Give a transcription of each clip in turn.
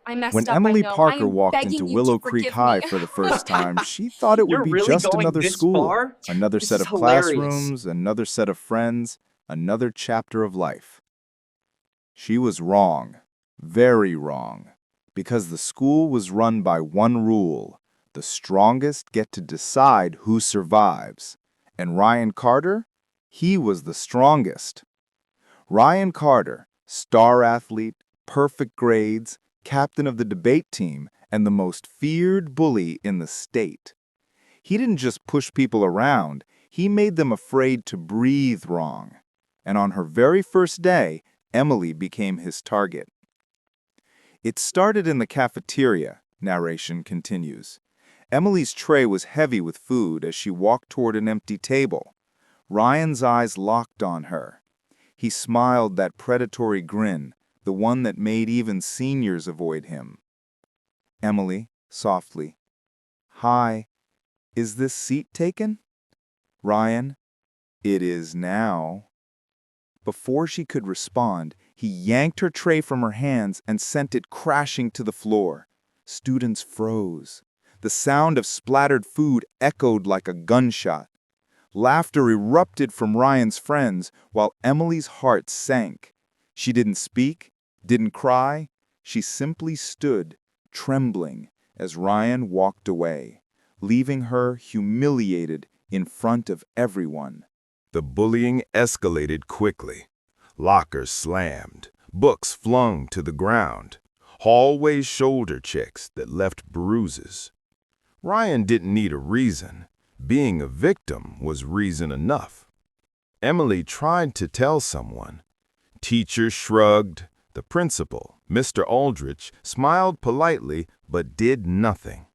I When messed up, I Emily know. I Parker am walked into begging you to Willow Creek forgive me. High for the first time, she thought it would You're be really just going another this school, far? another This set is of hilarious. classrooms, another set of friends, another chapter of life. She was wrong, very wrong, because the school was run by one rule: the strongest get to decide who survives. And Ryan Carter? He was the strongest. Ryan Carter, star athlete, perfect grades, captain of the debate team, and the most feared bully in the state. He didn't just push people around, he made them afraid to breathe wrong. And on her very first day, Emily became his target. It started in the cafeteria, narration continues. Emily's tray was heavy with food as she walked toward an empty table. Ryan's eyes locked on her. He smiled that predatory grin, the one that made even seniors avoid him. Emily, softly. Hi, is this seat taken? Ryan, it is now. Before she could respond, he yanked her tray from her hands and sent it crashing to the floor. Students froze. The sound of splattered food echoed like a gunshot. Laughter erupted from Ryan's friends while Emily's heart sank. She didn't speak, didn't cry. She simply stood, trembling, as Ryan walked away, leaving her humiliated in front of everyone. The bullying escalated quickly. Lockers slammed, books flung to the ground, hallway shoulder checks that left bruises. Ryan didn't need a reason. Being a victim was reason enough. Emily tried to tell someone. Teachers shrugged. The principal, Mr. Aldrich, smiled politely but did nothing.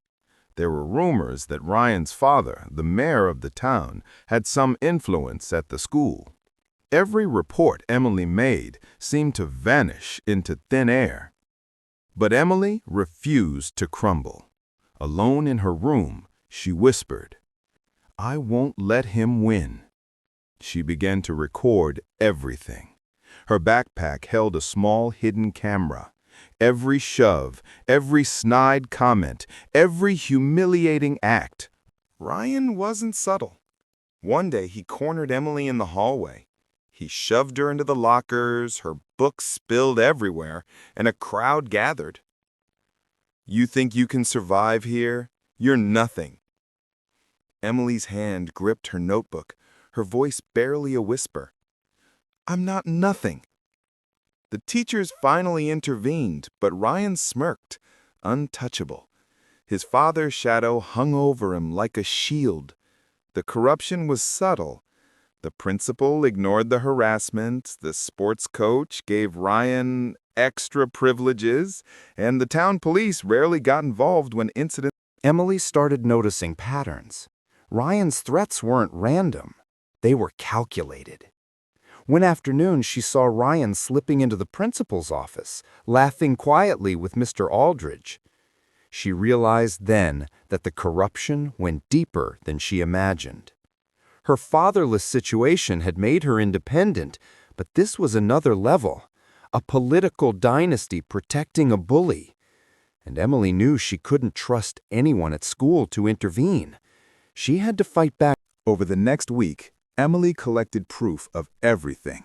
There were rumors that Ryan's father, the mayor of the town, had some influence at the school. Every report Emily made seemed to vanish into thin air. But Emily refused to crumble. Alone in her room, she whispered, "I won't let him win." She began to record everything. Her backpack held a small hidden camera. Every shove, every snide comment, every humiliating act. Ryan wasn't subtle. One day he cornered Emily in the hallway. He shoved her into the lockers, her books spilled everywhere, and a crowd gathered. "You think you can survive here? You're nothing." Emily's hand gripped her notebook, her voice barely a whisper. "I'm not nothing." The teachers finally intervened, but Ryan smirked, untouchable. His father's shadow hung over him like a shield. The corruption was subtle. The principal ignored the harassment, the sports coach gave Ryan extra privileges, and the town police rarely got involved when incidents. Emily started noticing patterns. Ryan's threats weren't random. They were calculated. One afternoon, she saw Ryan slipping into the principal's office, laughing quietly with Mr. Aldridge. She realized then that the corruption went deeper than she imagined. Her fatherless situation had made her independent, but this was another level, a political dynasty protecting a bully. And Emily knew she couldn't trust anyone at school to intervene. She had to fight back. Over the next week, Emily collected proof of everything.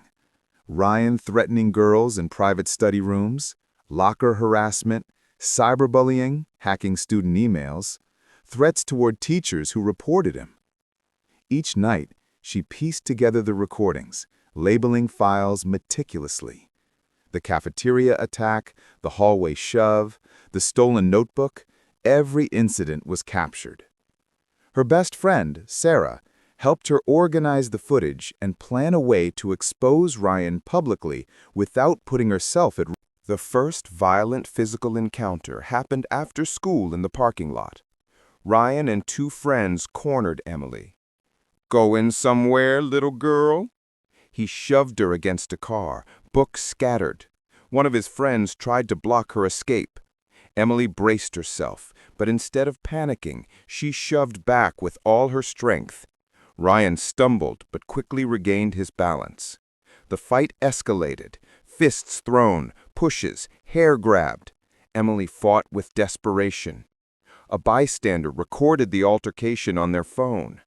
Ryan threatening girls in private study rooms, locker harassment, cyberbullying, hacking student emails, threats toward teachers who reported him. Each night, she pieced together the recordings, labeling files meticulously. The cafeteria attack, the hallway shove, the stolen notebook, every incident was captured. Her best friend, Sarah, helped her organize the footage and plan a way to expose Ryan publicly without putting herself at risk. The first violent physical encounter happened after school in the parking lot. Ryan and two friends cornered Emily. "Going somewhere, little girl?" He shoved her against a car, books scattered. One of his friends tried to block her escape. Emily braced herself, but instead of panicking, she shoved back with all her strength. Ryan stumbled but quickly regained his balance. The fight escalated, fists thrown, pushes, hair grabbed. Emily fought with desperation. A bystander recorded the altercation on their phone.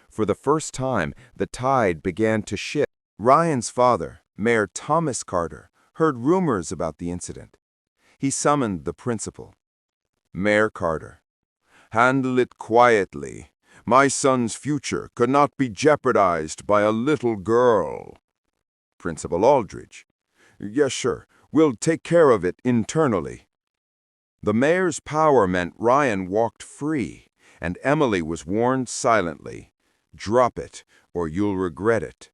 For the first time, the tide began to shift. Ryan's father, Mayor Thomas Carter, heard rumors about the incident. He summoned the principal. Mayor Carter, handle it quietly. My son's future could not be jeopardized by a little girl. Principal Aldridge, yes, sir. We'll take care of it internally. The mayor's power meant Ryan walked free, and Emily was warned silently. Drop it, or you'll regret it.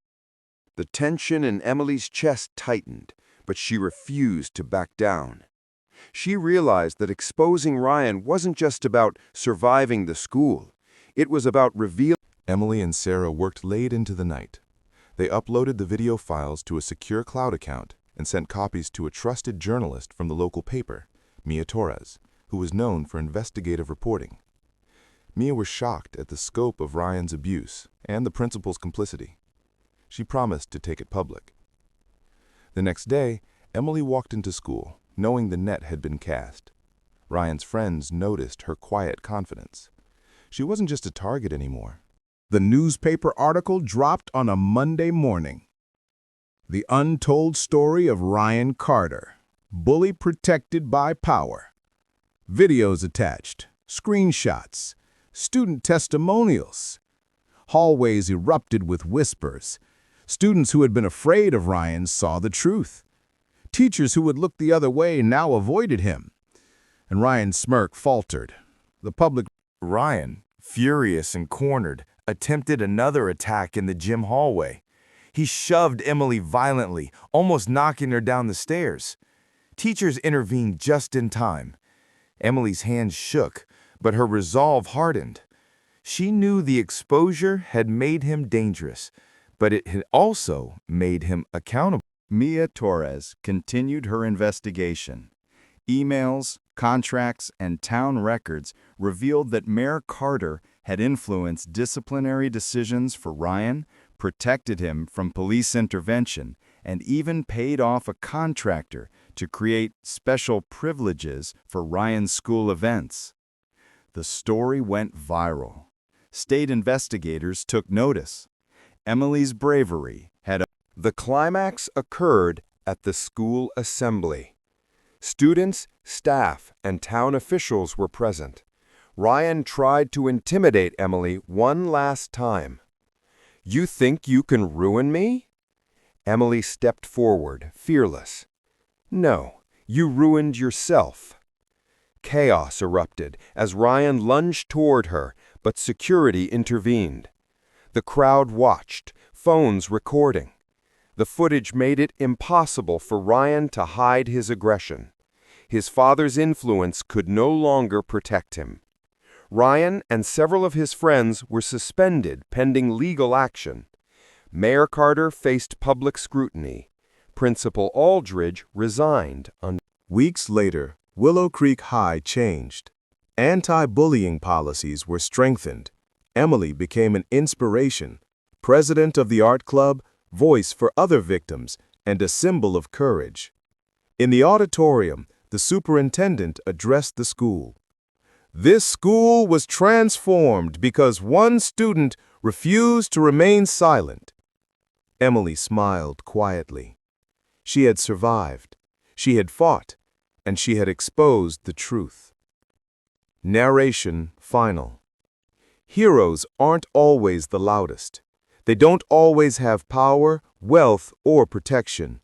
The tension in Emily's chest tightened, but she refused to back down. She realized that exposing Ryan wasn't just about surviving the school. It was about revealing. Emily and Sarah worked late into the night. They uploaded the video files to a secure cloud account and sent copies to a trusted journalist from the local paper, Mia Torres, who was known for investigative reporting. Mia was shocked at the scope of Ryan's abuse and the principal's complicity. She promised to take it public. The next day, Emily walked into school, knowing the net had been cast. Ryan's friends noticed her quiet confidence. She wasn't just a target anymore. The newspaper article dropped on a Monday morning. The untold story of Ryan Carter, bully protected by power. Videos attached, screenshots, student testimonials. Hallways erupted with whispers. Students who had been afraid of Ryan saw the truth. Teachers who had looked the other way now avoided him. And Ryan's smirk faltered. The public. Ryan, furious and cornered, attempted another attack in the gym hallway. He shoved Emily violently, almost knocking her down the stairs. Teachers intervened just in time. Emily's hands shook, but her resolve hardened. She knew the exposure had made him dangerous, but it had also made him accountable. Mia Torres continued her investigation. Emails, contracts, and town records revealed that Mayor Carter had influenced disciplinary decisions for Ryan, protected him from police intervention, and even paid off a contractor to create special privileges for Ryan's school events. The story went viral. State investigators took notice. Emily's bravery had. The climax occurred at the school assembly. Students, staff, and town officials were present. Ryan tried to intimidate Emily one last time. "You think you can ruin me?" Emily stepped forward, fearless. "No, you ruined yourself." Chaos erupted as Ryan lunged toward her, but security intervened. The crowd watched, phones recording. The footage made it impossible for Ryan to hide his aggression. His father's influence could no longer protect him. Ryan and several of his friends were suspended pending legal action. Mayor Carter faced public scrutiny. Principal Aldridge resigned. Weeks later, Willow Creek High changed. Anti-bullying policies were strengthened. Emily became an inspiration, president of the art club, voice for other victims, and a symbol of courage. In the auditorium, the superintendent addressed the school. This school was transformed because one student refused to remain silent. Emily smiled quietly. She had survived, she had fought, and she had exposed the truth. Narration final. Heroes aren't always the loudest. They don't always have power, wealth, or protection.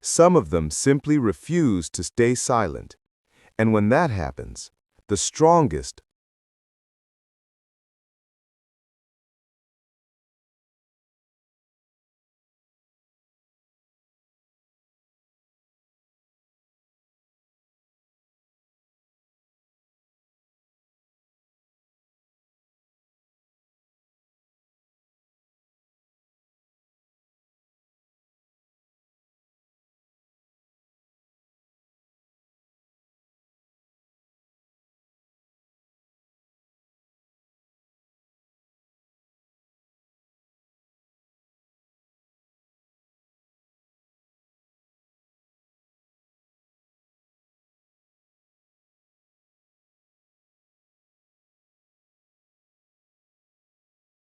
Some of them simply refuse to stay silent. And when that happens, the strongest